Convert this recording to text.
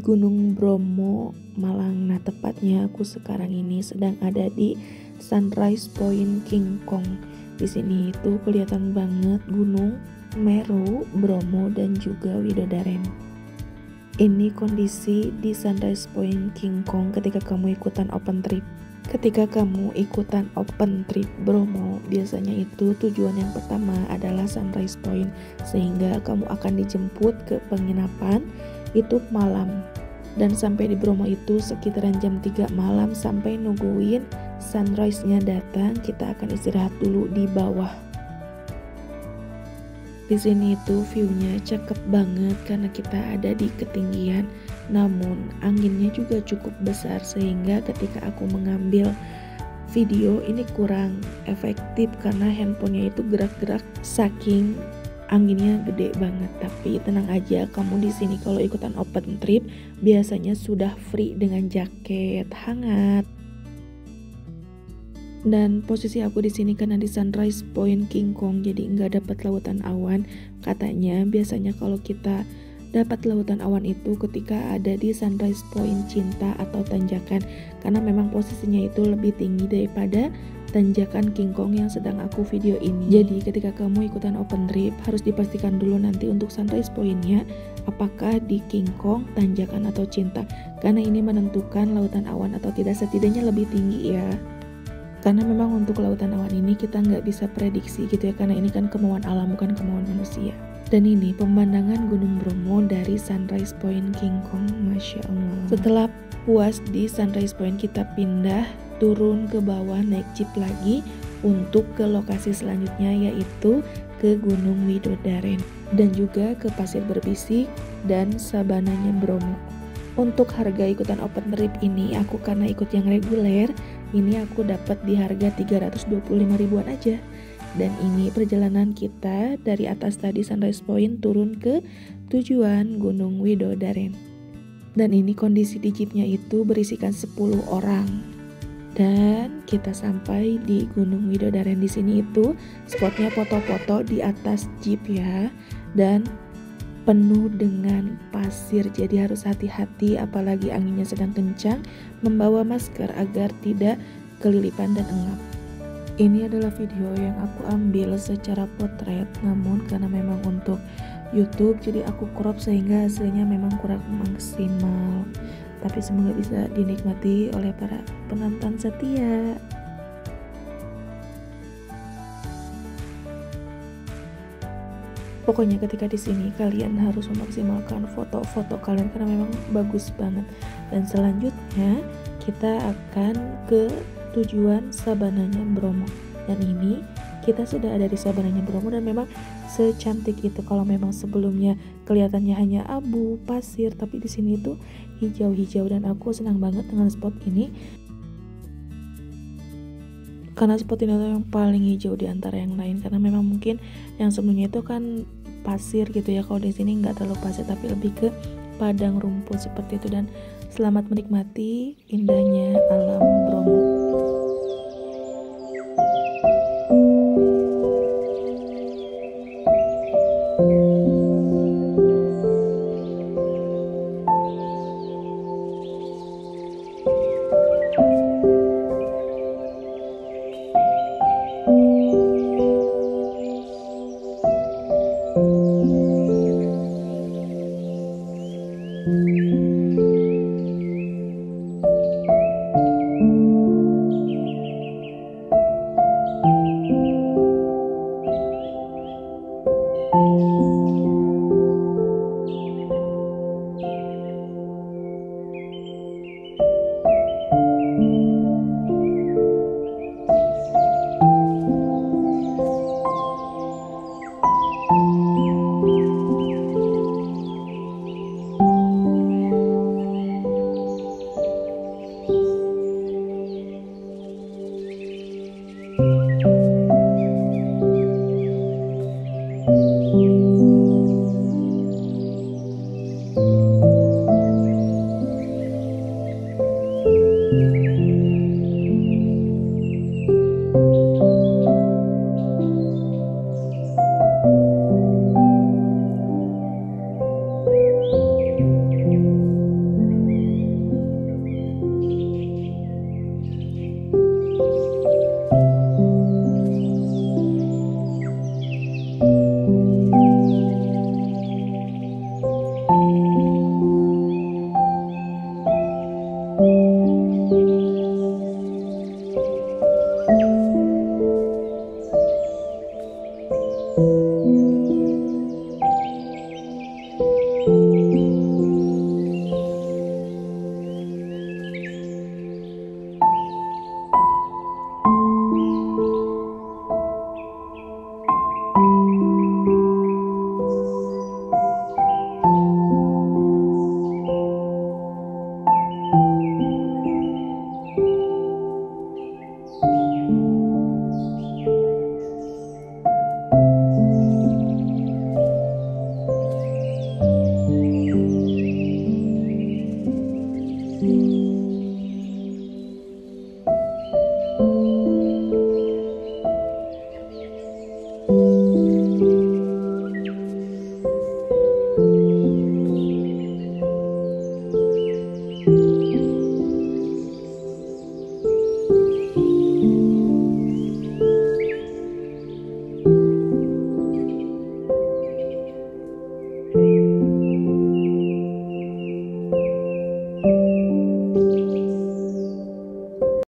di Gunung Bromo, Malang. Nah, tepatnya aku sekarang ini sedang ada di Sunrise Point King Kong. Di sini itu kelihatan banget Gunung Meru, Bromo, dan juga Widodaren. Ini kondisi di Sunrise Point King Kong ketika kamu ikutan open trip. Ketika kamu ikutan open trip Bromo, biasanya itu tujuan yang pertama adalah Sunrise Point, sehingga kamu akan dijemput ke penginapan itu malam. Dan sampai di Bromo itu sekitaran jam 3 malam sampai nungguin sunrise-nya datang, kita akan istirahat dulu di bawah. Di sini itu view-nya cakep banget karena kita ada di ketinggian, namun anginnya juga cukup besar sehingga ketika aku mengambil video ini kurang efektif karena handphonenya itu gerak-gerak saking anginnya gede banget. Tapi tenang aja, kamu di sini kalau ikutan open trip biasanya sudah free dengan jaket hangat. Dan posisi aku di sini karena di Sunrise Point King Kong, jadi nggak dapat lautan awan. Katanya biasanya kalau kita dapat lautan awan itu ketika ada di Sunrise Point Cinta atau tanjakan, karena memang posisinya itu lebih tinggi daripada tanjakan King Kong yang sedang aku video ini. Jadi ketika kamu ikutan open trip harus dipastikan dulu nanti untuk Sunrise Point-nya apakah di King Kong, tanjakan, atau Cinta, karena ini menentukan lautan awan atau tidak, setidaknya lebih tinggi ya. Karena memang untuk lautan awan ini kita nggak bisa prediksi gitu ya, karena ini kan kemauan alam bukan kemauan manusia. Dan ini pemandangan Gunung Bromo dari Sunrise Point King Kong, Masya Allah. Setelah puas di Sunrise Point, kita pindah turun ke bawah naik jeep lagi untuk ke lokasi selanjutnya, yaitu ke Gunung Widodaren dan juga ke Pasir Berbisik dan sabananya Bromo. Untuk harga ikutan open trip ini, aku karena ikut yang reguler, ini aku dapat di harga 325 ribuan aja. Dan ini perjalanan kita dari atas tadi Sunrise Point turun ke tujuan Gunung Widodaren. Dan ini kondisi di jeepnya itu berisikan 10 orang. Dan kita sampai di Gunung Widodaren. Di sini itu spotnya foto-foto di atas jeep ya. Dan penuh dengan pasir, jadi harus hati-hati apalagi anginnya sedang kencang, membawa masker agar tidak kelilipan dan engap. Ini adalah video yang aku ambil secara potret, namun karena memang untuk YouTube jadi aku crop sehingga hasilnya memang kurang maksimal, tapi semoga bisa dinikmati oleh para penonton setia. Pokoknya ketika di sini kalian harus memaksimalkan foto-foto kalian karena memang bagus banget. Dan selanjutnya kita akan ke tujuan sabananya Bromo. Dan ini kita sudah ada di sabananya Bromo dan memang secantik itu. Kalau memang sebelumnya kelihatannya hanya abu, pasir, tapi di sini itu hijau-hijau dan aku senang banget dengan spot ini. Karena spot ini adalah yang paling hijau di antara yang lain, karena memang mungkin yang sebelumnya itu kan pasir gitu ya. Kalau di sini nggak terlalu pasir tapi lebih ke padang rumput seperti itu. Dan selamat menikmati indahnya alam Bromo.